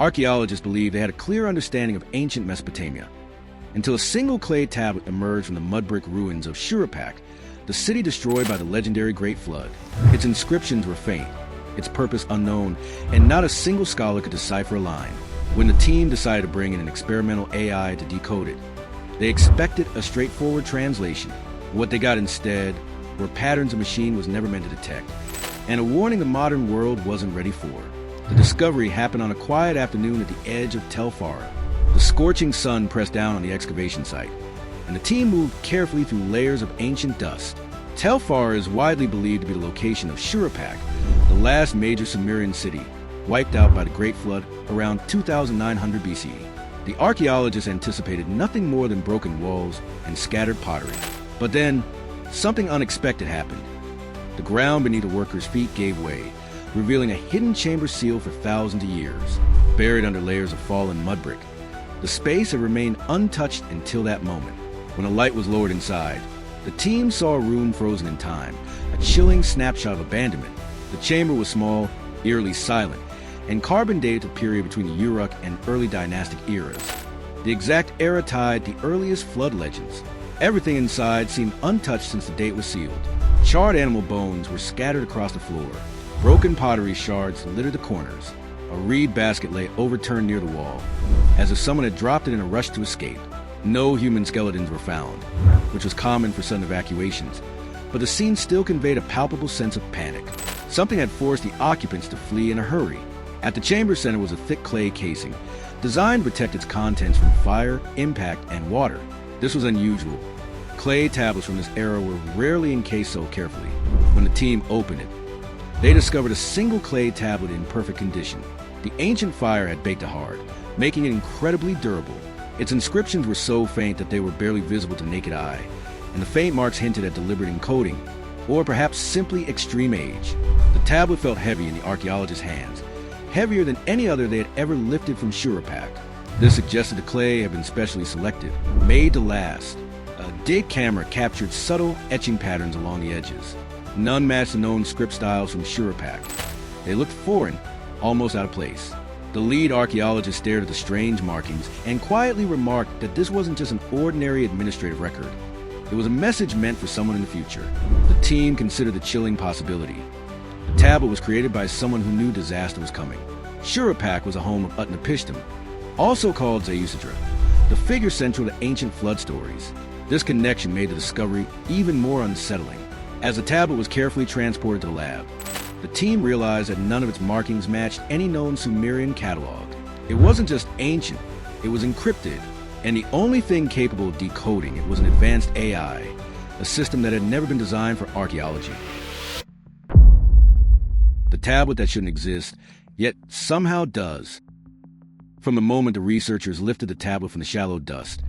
Archaeologists believe they had a clear understanding of ancient Mesopotamia, until a single clay tablet emerged from the mud brick ruins of Shuruppak, the city destroyed by the legendary Great Flood. Its inscriptions were faint, its purpose unknown, and not a single scholar could decipher a line. When the team decided to bring in an experimental AI to decode it, they expected a straightforward translation. What they got instead were patterns a machine was never meant to detect, and a warning the modern world wasn't ready for. The discovery happened on a quiet afternoon at the edge of Tel Farah. The scorching sun pressed down on the excavation site, and the team moved carefully through layers of ancient dust. Tel Farah is widely believed to be the location of Shuruppak, the last major Sumerian city, wiped out by the Great Flood around 2900 BCE. The archaeologists anticipated nothing more than broken walls and scattered pottery. But then, something unexpected happened. The ground beneath the workers' feet gave way, revealing a hidden chamber sealed for thousands of years, buried under layers of fallen mud brick. The space had remained untouched until that moment. When a light was lowered inside, the team saw a room frozen in time, a chilling snapshot of abandonment. The chamber was small, eerily silent, and carbon dated the period between the Uruk and early dynastic eras. The exact era tied the earliest flood legends. Everything inside seemed untouched since the date was sealed. Charred animal bones were scattered across the floor. Broken pottery shards littered the corners. A reed basket lay overturned near the wall, as if someone had dropped it in a rush to escape. No human skeletons were found, which was common for sudden evacuations, but the scene still conveyed a palpable sense of panic. Something had forced the occupants to flee in a hurry. At the chamber center was a thick clay casing, designed to protect its contents from fire, impact, and water. This was unusual. Clay tablets from this era were rarely encased so carefully. When the team opened it, they discovered a single clay tablet in perfect condition. The ancient fire had baked it hard, making it incredibly durable. Its inscriptions were so faint that they were barely visible to naked eye, and the faint marks hinted at deliberate encoding, or perhaps simply extreme age. The tablet felt heavy in the archaeologist's hands, heavier than any other they had ever lifted from Shuruppak. This suggested the clay had been specially selected, made to last. A dig camera captured subtle etching patterns along the edges. None matched the known script styles from Shuruppak. They looked foreign, almost out of place. The lead archaeologist stared at the strange markings and quietly remarked that this wasn't just an ordinary administrative record. It was a message meant for someone in the future. The team considered the chilling possibility. The tablet was created by someone who knew disaster was coming. Shuruppak was a home of Utnapishtim, also called Zayusadra, the figure central to ancient flood stories. This connection made the discovery even more unsettling. As the tablet was carefully transported to the lab, the team realized that none of its markings matched any known Sumerian catalog. It wasn't just ancient, it was encrypted, and the only thing capable of decoding it was an advanced AI, a system that had never been designed for archaeology. The tablet that shouldn't exist, yet somehow does. From the moment the researchers lifted the tablet from the shallow dust,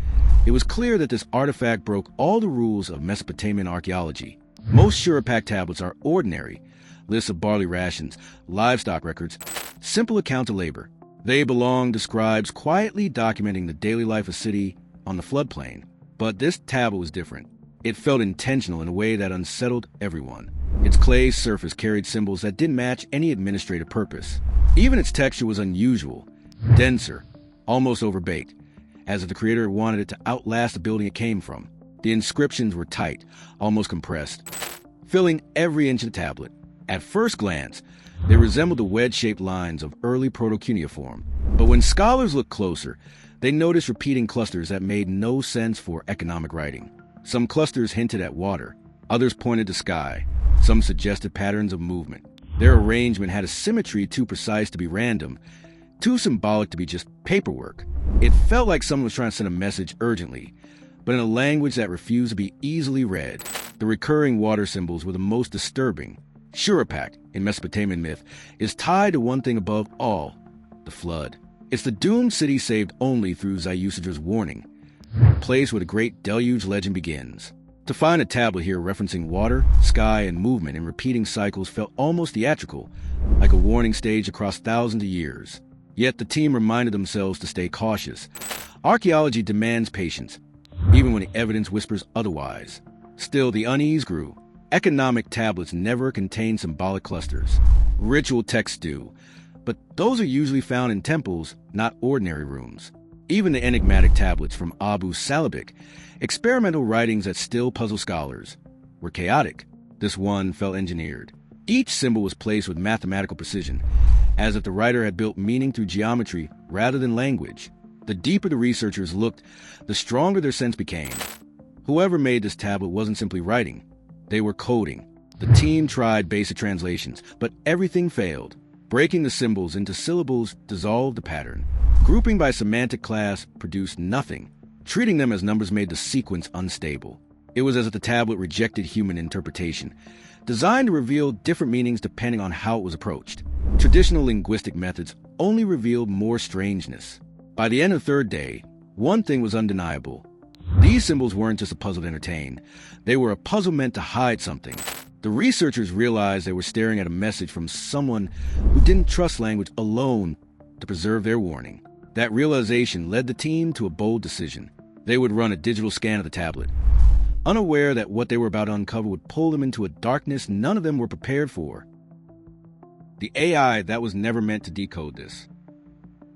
it was clear that this artifact broke all the rules of Mesopotamian archaeology. Most Shuruppak tablets are ordinary, lists of barley rations, livestock records, simple accounts of labor. They belong to scribes quietly documenting the daily life of a city on the floodplain. But this tablet was different. It felt intentional in a way that unsettled everyone. Its clay surface carried symbols that didn't match any administrative purpose. Even its texture was unusual, denser, almost overbaked, as if the creator wanted it to outlast the building it came from. The inscriptions were tight, almost compressed, filling every inch of the tablet. At first glance, they resembled the wedge-shaped lines of early proto-cuneiform. But when scholars looked closer, they noticed repeating clusters that made no sense for economic writing. Some clusters hinted at water, others pointed to sky, some suggested patterns of movement. Their arrangement had a symmetry too precise to be random, too symbolic to be just paperwork. It felt like someone was trying to send a message urgently, but in a language that refused to be easily read. The recurring water symbols were the most disturbing. Shuruppak, in Mesopotamian myth, is tied to one thing above all, the flood. It's the doomed city saved only through Zayusadra's warning, the place where the great deluge legend begins. To find a tablet here referencing water, sky, and movement in repeating cycles felt almost theatrical, like a warning stage across thousands of years. Yet the team reminded themselves to stay cautious. Archaeology demands patience, even when the evidence whispers otherwise. Still, the unease grew. Economic tablets never contain symbolic clusters. Ritual texts do, but those are usually found in temples, not ordinary rooms. Even the enigmatic tablets from Abu Salabik, experimental writings that still puzzle scholars, were chaotic. This one felt engineered. Each symbol was placed with mathematical precision, as if the writer had built meaning through geometry rather than language. The deeper the researchers looked, the stronger their sense became. Whoever made this tablet wasn't simply writing. They were coding. The team tried basic translations, but everything failed. Breaking the symbols into syllables dissolved the pattern. Grouping by semantic class produced nothing. Treating them as numbers made the sequence unstable. It was as if the tablet rejected human interpretation, designed to reveal different meanings depending on how it was approached. Traditional linguistic methods only revealed more strangeness. By the end of the third day, one thing was undeniable. These symbols weren't just a puzzle to entertain. They were a puzzle meant to hide something. The researchers realized they were staring at a message from someone who didn't trust language alone to preserve their warning. That realization led the team to a bold decision. They would run a digital scan of the tablet, unaware that what they were about to uncover would pull them into a darkness none of them were prepared for. The AI that was never meant to decode this.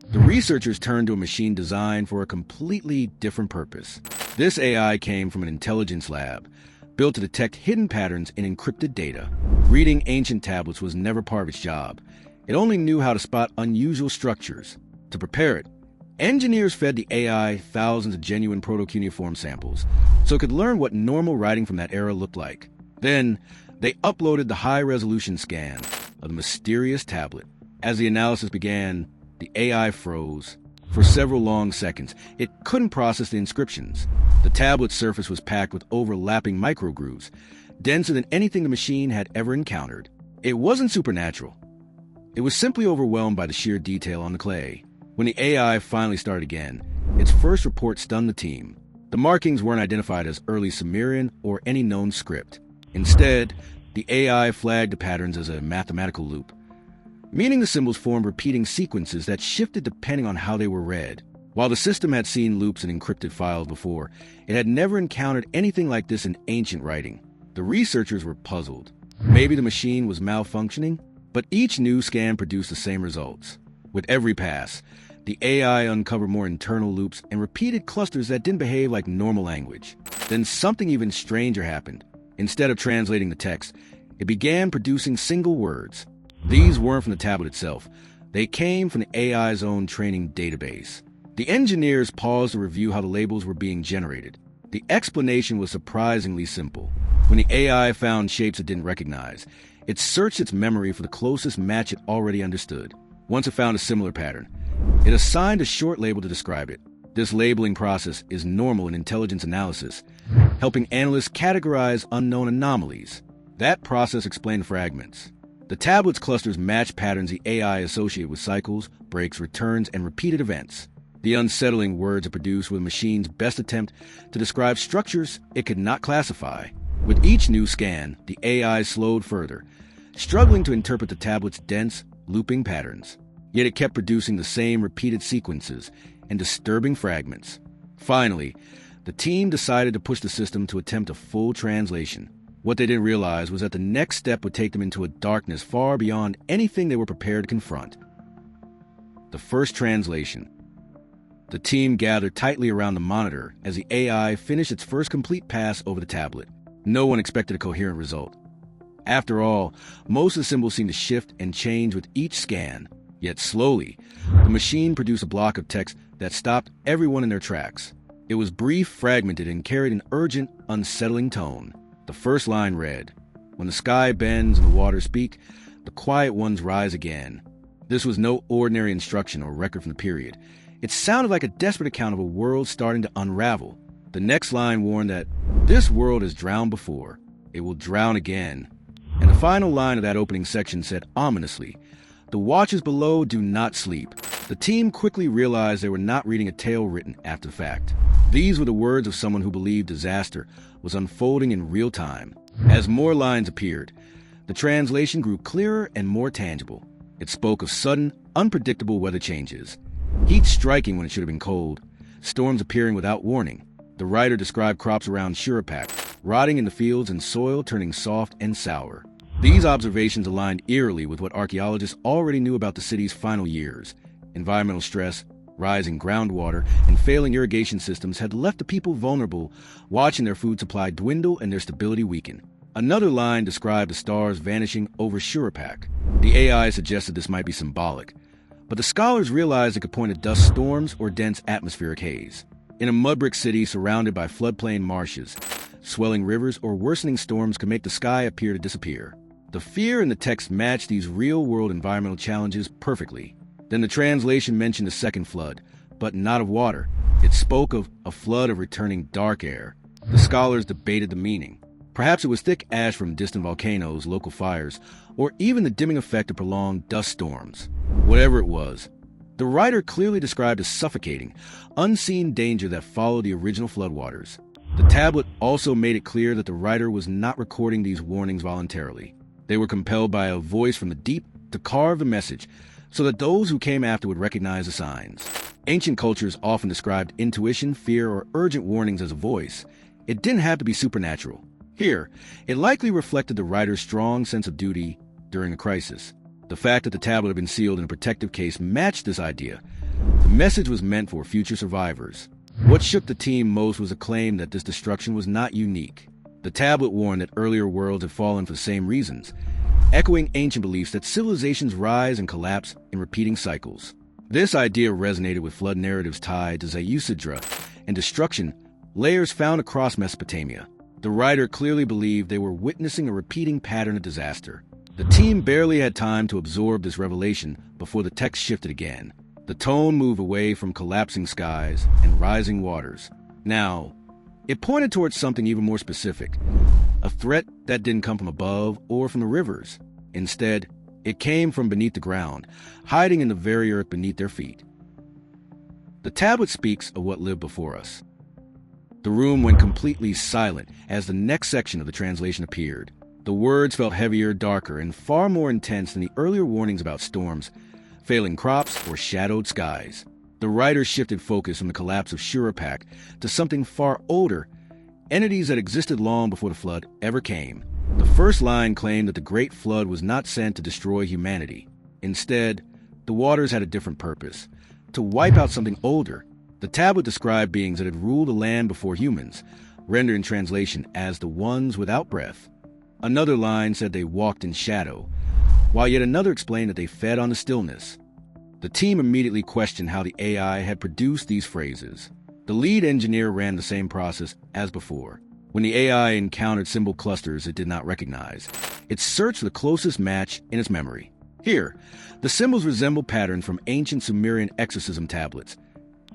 The researchers turned to a machine designed for a completely different purpose. This AI came from an intelligence lab, built to detect hidden patterns in encrypted data. Reading ancient tablets was never part of its job. It only knew how to spot unusual structures. To prepare it, engineers fed the AI thousands of genuine proto-cuneiform samples, so it could learn what normal writing from that era looked like. Then, they uploaded the high-resolution scan of the mysterious tablet. As the analysis began, the AI froze. For several long seconds, it couldn't process the inscriptions. The tablet's surface was packed with overlapping microgrooves, denser than anything the machine had ever encountered. It wasn't supernatural. It was simply overwhelmed by the sheer detail on the clay. When the AI finally started again, its first report stunned the team. The markings weren't identified as early Sumerian or any known script. Instead, the AI flagged the patterns as a mathematical loop, meaning the symbols formed repeating sequences that shifted depending on how they were read. While the system had seen loops in encrypted files before, it had never encountered anything like this in ancient writing. The researchers were puzzled. Maybe the machine was malfunctioning, but each new scan produced the same results. With every pass, the AI uncovered more internal loops and repeated clusters that didn't behave like normal language. Then something even stranger happened. Instead of translating the text, it began producing single words. These weren't from the tablet itself. They came from the AI's own training database. The engineers paused to review how the labels were being generated. The explanation was surprisingly simple. When the AI found shapes it didn't recognize, it searched its memory for the closest match it already understood. Once it found a similar pattern, it assigned a short label to describe it. This labeling process is normal in intelligence analysis, helping analysts categorize unknown anomalies. That process explained fragments. The tablet's clusters match patterns the AI associated with cycles, breaks, returns, and repeated events. The unsettling words it produced were the machine's best attempt to describe structures it could not classify. With each new scan, the AI slowed further, struggling to interpret the tablet's dense, looping patterns. Yet it kept producing the same repeated sequences and disturbing fragments. Finally, the team decided to push the system to attempt a full translation. What they didn't realize was that the next step would take them into a darkness far beyond anything they were prepared to confront. The first translation. The team gathered tightly around the monitor as the AI finished its first complete pass over the tablet. No one expected a coherent result. After all, most of the symbols seemed to shift and change with each scan. Yet slowly, the machine produced a block of text that stopped everyone in their tracks. It was brief, fragmented, and carried an urgent, unsettling tone. The first line read, "When the sky bends and the waters speak, the quiet ones rise again." This was no ordinary instruction or record from the period. It sounded like a desperate account of a world starting to unravel. The next line warned that this world has drowned before. It will drown again. And the final line of that opening section said ominously, "The watchers below do not sleep." The team quickly realized they were not reading a tale written after the fact. These were the words of someone who believed disaster was unfolding in real time. As more lines appeared, the translation grew clearer and more tangible. It spoke of sudden, unpredictable weather changes. Heat striking when it should have been cold. Storms appearing without warning. The writer described crops around Shurapak, rotting in the fields and soil turning soft and sour. These observations aligned eerily with what archaeologists already knew about the city's final years. Environmental stress, rising groundwater, and failing irrigation systems had left the people vulnerable, watching their food supply dwindle and their stability weaken. Another line described the stars vanishing over Shurapak. The AI suggested this might be symbolic, but the scholars realized it could point to dust storms or dense atmospheric haze. In a mudbrick city surrounded by floodplain marshes, swelling rivers or worsening storms could make the sky appear to disappear. The fear in the text matched these real-world environmental challenges perfectly. Then the translation mentioned a second flood, but not of water. It spoke of a flood of returning dark air. The scholars debated the meaning. Perhaps it was thick ash from distant volcanoes, local fires, or even the dimming effect of prolonged dust storms. Whatever it was, the writer clearly described a suffocating, unseen danger that followed the original floodwaters. The tablet also made it clear that the writer was not recording these warnings voluntarily. They were compelled by a voice from the deep to carve the message, so that those who came after would recognize the signs. Ancient cultures often described intuition, fear, or urgent warnings as a voice. It didn't have to be supernatural. Here, it likely reflected the writer's strong sense of duty during a crisis. The fact that the tablet had been sealed in a protective case matched this idea. The message was meant for future survivors. What shook the team most was a claim that this destruction was not unique. The tablet warned that earlier worlds had fallen for the same reasons, echoing ancient beliefs that civilizations rise and collapse in repeating cycles. This idea resonated with flood narratives tied to Zayusidra and destruction, layers found across Mesopotamia. The writer clearly believed they were witnessing a repeating pattern of disaster. The team barely had time to absorb this revelation before the text shifted again. The tone moved away from collapsing skies and rising waters. Now, it pointed towards something even more specific, a threat that didn't come from above or from the rivers. Instead, it came from beneath the ground, hiding in the very earth beneath their feet. The tablet speaks of what lived before us. The room went completely silent as the next section of the translation appeared. The words felt heavier, darker, and far more intense than the earlier warnings about storms, failing crops, or shadowed skies. The writer shifted focus from the collapse of Shurapak to something far older, entities that existed long before the flood ever came. The first line claimed that the Great Flood was not sent to destroy humanity. Instead, the waters had a different purpose, to wipe out something older. The tablet described beings that had ruled the land before humans, rendered in translation as the ones without breath. Another line said they walked in shadow, while yet another explained that they fed on the stillness. The team immediately questioned how the AI had produced these phrases. The lead engineer ran the same process as before. When the AI encountered symbol clusters it did not recognize, it searched for the closest match in its memory. Here, the symbols resemble patterns from ancient Sumerian exorcism tablets,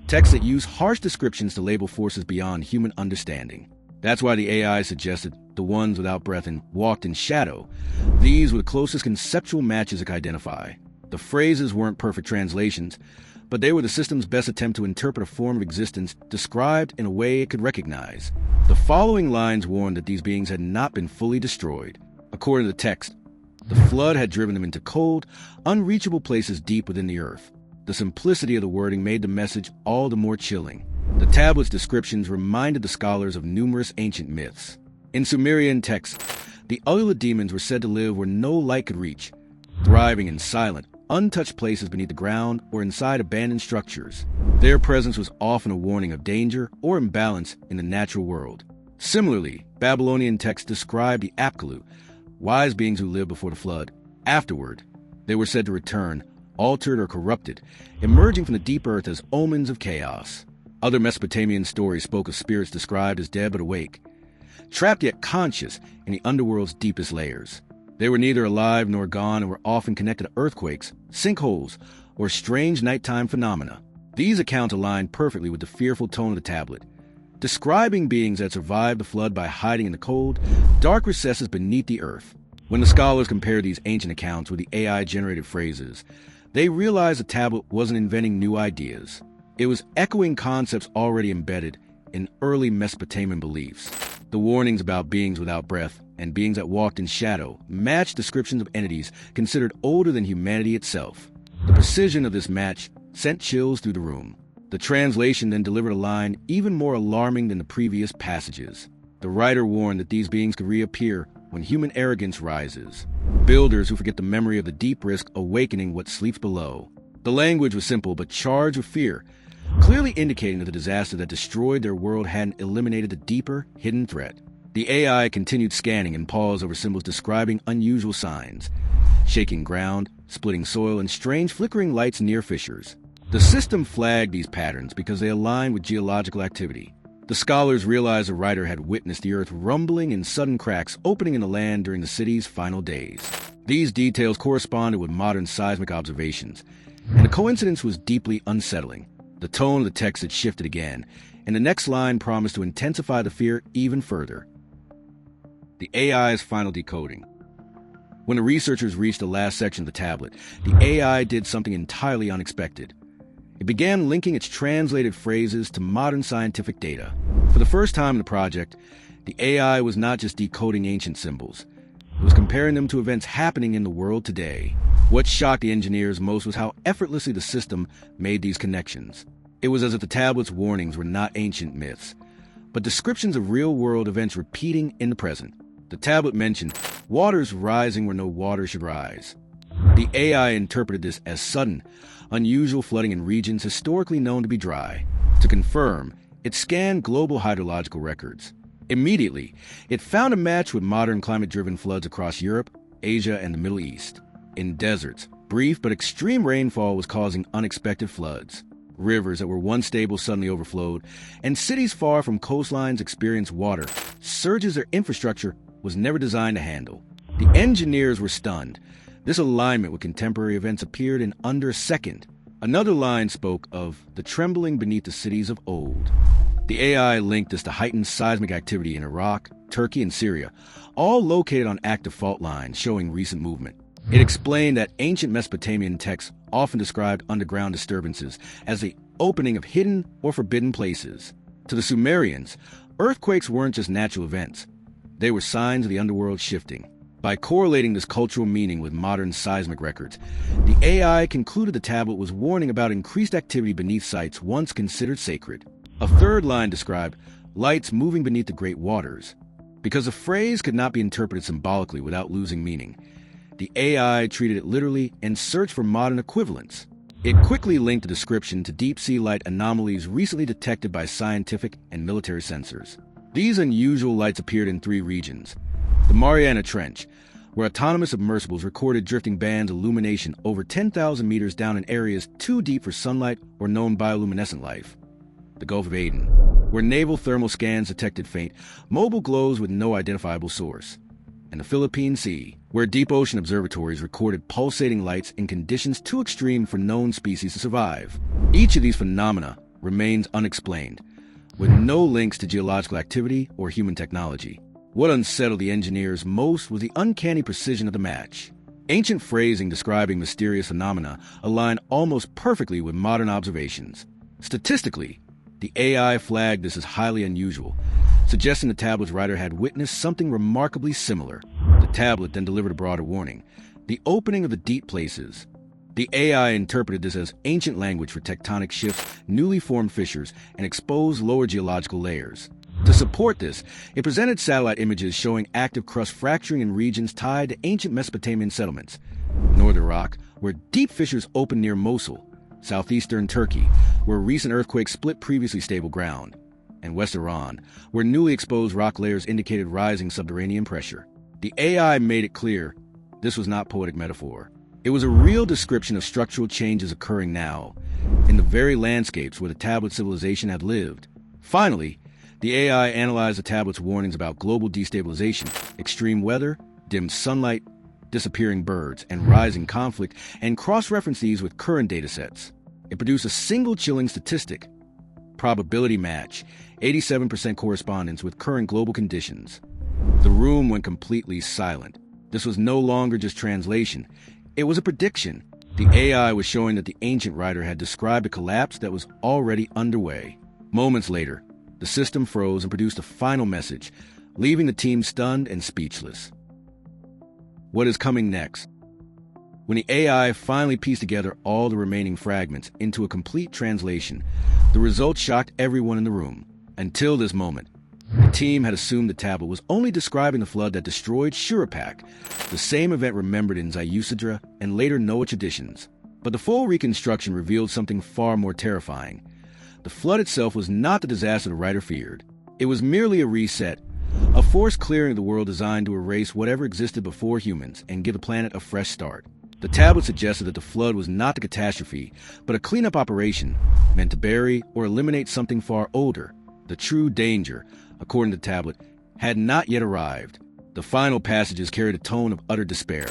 texts that use harsh descriptions to label forces beyond human understanding. That's why the AI suggested the ones without breath and walked in shadow. These were the closest conceptual matches it could identify. The phrases weren't perfect translations, but they were the system's best attempt to interpret a form of existence described in a way it could recognize. The following lines warned that these beings had not been fully destroyed. According to the text, the flood had driven them into cold, unreachable places deep within the earth. The simplicity of the wording made the message all the more chilling. The tablet's descriptions reminded the scholars of numerous ancient myths. In Sumerian texts, the Ulula demons were said to live where no light could reach, thriving in silent, untouched places beneath the ground or inside abandoned structures. Their presence was often a warning of danger or imbalance in the natural world. Similarly, Babylonian texts described the Apkallu, wise beings who lived before the flood. Afterward, they were said to return, altered or corrupted, emerging from the deep earth as omens of chaos. Other Mesopotamian stories spoke of spirits described as dead but awake, trapped yet conscious in the underworld's deepest layers. They were neither alive nor gone and were often connected to earthquakes, sinkholes, or strange nighttime phenomena. These accounts aligned perfectly with the fearful tone of the tablet, describing beings that survived the flood by hiding in the cold, dark recesses beneath the earth. When the scholars compared these ancient accounts with the AI-generated phrases, they realized the tablet wasn't inventing new ideas. It was echoing concepts already embedded in early Mesopotamian beliefs. The warnings about beings without breath and beings that walked in shadow matched descriptions of entities considered older than humanity itself. The precision of this match sent chills through the room. The translation then delivered a line even more alarming than the previous passages. The writer warned that these beings could reappear when human arrogance rises. Builders who forget the memory of the deep risk awakening what sleeps below. The language was simple but charged with fear, clearly indicating that the disaster that destroyed their world hadn't eliminated the deeper, hidden threat. The AI continued scanning and paused over symbols describing unusual signs: shaking ground, splitting soil, and strange flickering lights near fissures. The system flagged these patterns because they aligned with geological activity. The scholars realized the writer had witnessed the earth rumbling and sudden cracks opening in the land during the city's final days. These details corresponded with modern seismic observations, and the coincidence was deeply unsettling. The tone of the text had shifted again, and the next line promised to intensify the fear even further. The AI's final decoding. When the researchers reached the last section of the tablet, the AI did something entirely unexpected. It began linking its translated phrases to modern scientific data. For the first time in the project, the AI was not just decoding ancient symbols. It was comparing them to events happening in the world today. What shocked the engineers most was how effortlessly the system made these connections. It was as if the tablet's warnings were not ancient myths, but descriptions of real-world events repeating in the present. The tablet mentioned waters rising where no water should rise. The AI interpreted this as sudden, unusual flooding in regions historically known to be dry. To confirm, it scanned global hydrological records. Immediately, it found a match with modern climate-driven floods across Europe, Asia, and the Middle East. In deserts, brief but extreme rainfall was causing unexpected floods. Rivers that were once stable suddenly overflowed, and cities far from coastlines experienced water surges their infrastructure was never designed to handle. The engineers were stunned. This alignment with contemporary events appeared in under a second. Another line spoke of the trembling beneath the cities of old. The AI linked this to heightened seismic activity in Iraq, Turkey, and Syria, all located on active fault lines showing recent movement. It explained that ancient Mesopotamian texts often described underground disturbances as the opening of hidden or forbidden places. To the Sumerians, earthquakes weren't just natural events. They were signs of the underworld shifting. By correlating this cultural meaning with modern seismic records, the AI concluded the tablet was warning about increased activity beneath sites once considered sacred. A third line described lights moving beneath the great waters. Because the phrase could not be interpreted symbolically without losing meaning, the AI treated it literally and searched for modern equivalents. It quickly linked the description to deep-sea light anomalies recently detected by scientific and military sensors. These unusual lights appeared in 3 regions. The Mariana Trench, where autonomous submersibles recorded drifting bands of illumination over 10,000 meters down in areas too deep for sunlight or known bioluminescent life. The Gulf of Aden, where naval thermal scans detected faint, mobile glows with no identifiable source. And the Philippine Sea, where deep ocean observatories recorded pulsating lights in conditions too extreme for known species to survive. Each of these phenomena remains unexplained, with no links to geological activity or human technology. What unsettled the engineers most was the uncanny precision of the match. Ancient phrasing describing mysterious phenomena aligned almost perfectly with modern observations. Statistically, the AI flagged this as highly unusual, suggesting the tablet's writer had witnessed something remarkably similar. The tablet then delivered a broader warning: the opening of the deep places. The AI interpreted this as ancient language for tectonic shifts, newly formed fissures, and exposed lower geological layers. To support this, it presented satellite images showing active crust fracturing in regions tied to ancient Mesopotamian settlements. Northern Iraq, where deep fissures opened near Mosul. Southeastern Turkey, where recent earthquakes split previously stable ground. And West Iran, where newly exposed rock layers indicated rising subterranean pressure. The AI made it clear this was not poetic metaphor. It was a real description of structural changes occurring now, in the very landscapes where the tablet civilization had lived. Finally, the AI analyzed the tablet's warnings about global destabilization, extreme weather, dimmed sunlight, disappearing birds, and rising conflict, and cross-referenced these with current datasets. It produced a single chilling statistic: probability match, 87% correspondence with current global conditions. The room went completely silent. This was no longer just translation. It was a prediction. The AI was showing that the ancient writer had described a collapse that was already underway. Moments later, the system froze and produced a final message, leaving the team stunned and speechless. What is coming next? When the AI finally pieced together all the remaining fragments into a complete translation, the results shocked everyone in the room. Until this moment, The team had assumed the tablet was only describing the flood that destroyed Shurapak, the same event remembered in Ziusadra and later Noah editions. But the full reconstruction revealed something far more terrifying. The flood itself was not the disaster the writer feared. It was merely a reset, a forced clearing of the world designed to erase whatever existed before humans and give the planet a fresh start. The tablet suggested that the flood was not the catastrophe, but a cleanup operation meant to bury or eliminate something far older. The true danger, according to the tablet, had not yet arrived. The final passages carried a tone of utter despair,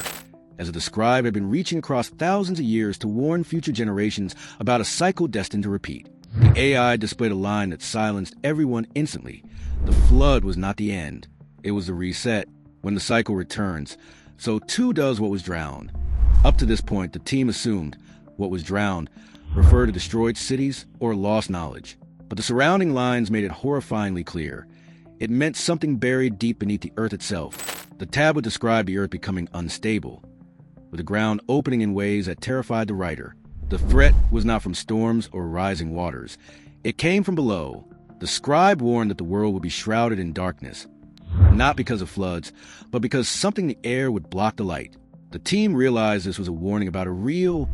as if the scribe had been reaching across thousands of years to warn future generations about a cycle destined to repeat. The AI displayed a line that silenced everyone instantly. The flood was not the end. It was the reset. When the cycle returns, so too does what was drowned. Up to this point, the team assumed what was drowned referred to destroyed cities or lost knowledge. But the surrounding lines made it horrifyingly clear. It meant something buried deep beneath the earth itself. The tablet described the earth becoming unstable, with the ground opening in ways that terrified the writer. The threat was not from storms or rising waters. It came from below. The scribe warned that the world would be shrouded in darkness, not because of floods, but because something in the air would block the light. The team realized this was a warning about a real,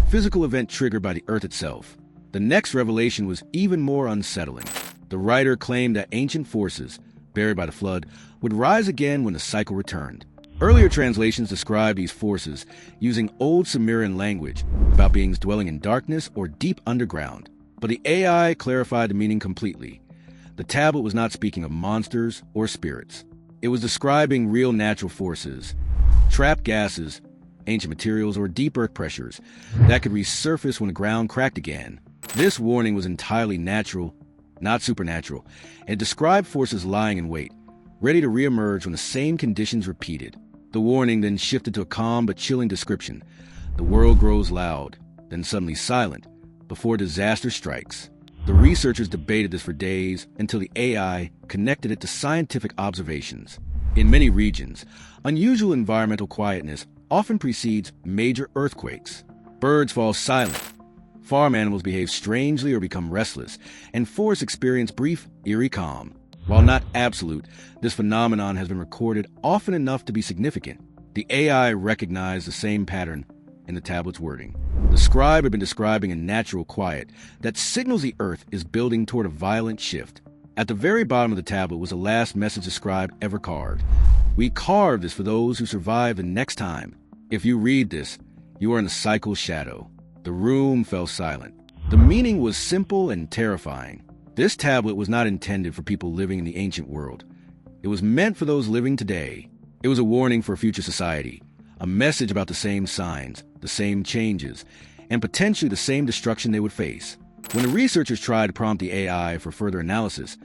physical event triggered by the earth itself. The next revelation was even more unsettling. The writer claimed that ancient forces, buried by the flood, would rise again when the cycle returned. Earlier translations described these forces using old Sumerian language about beings dwelling in darkness or deep underground. But the AI clarified the meaning completely. The tablet was not speaking of monsters or spirits. It was describing real natural forces, trapped gases, ancient materials, or deep earth pressures that could resurface when the ground cracked again. This warning was entirely natural, not supernatural, and described forces lying in wait, ready to reemerge when the same conditions repeated. The warning then shifted to a calm but chilling description. The world grows loud, then suddenly silent, before disaster strikes. The researchers debated this for days until the AI connected it to scientific observations. In many regions, unusual environmental quietness often precedes major earthquakes. Birds fall silent, farm animals behave strangely or become restless, and forests experience brief, eerie calm. While not absolute, this phenomenon has been recorded often enough to be significant. The AI recognized the same pattern in the tablet's wording. The scribe had been describing a natural quiet that signals the earth is building toward a violent shift. At the very bottom of the tablet was the last message the scribe ever carved. We carve this for those who survive the next time. If you read this, you are in the cycle's shadow. The room fell silent. The meaning was simple and terrifying. This tablet was not intended for people living in the ancient world. It was meant for those living today. It was a warning for a future society, a message about the same signs, the same changes, and potentially the same destruction they would face. When the researchers tried to prompt the AI for further analysis,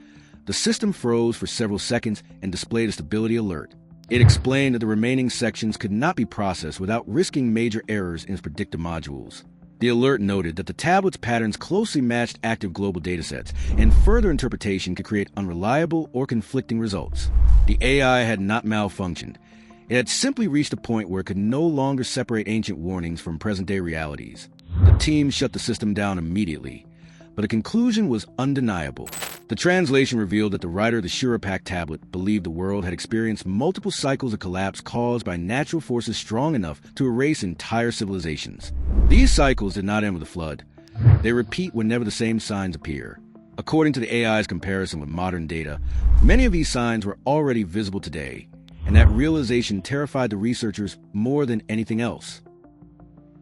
the system froze for several seconds and displayed a stability alert. It explained that the remaining sections could not be processed without risking major errors in its predictive modules. The alert noted that the tablet's patterns closely matched active global datasets, and further interpretation could create unreliable or conflicting results. The AI had not malfunctioned. It had simply reached a point where it could no longer separate ancient warnings from present-day realities. The team shut the system down immediately, but the conclusion was undeniable. The translation revealed that the writer of the Shurapak tablet believed the world had experienced multiple cycles of collapse caused by natural forces strong enough to erase entire civilizations. These cycles did not end with the flood. They repeat whenever the same signs appear. According to the AI's comparison with modern data, many of these signs were already visible today, and that realization terrified the researchers more than anything else.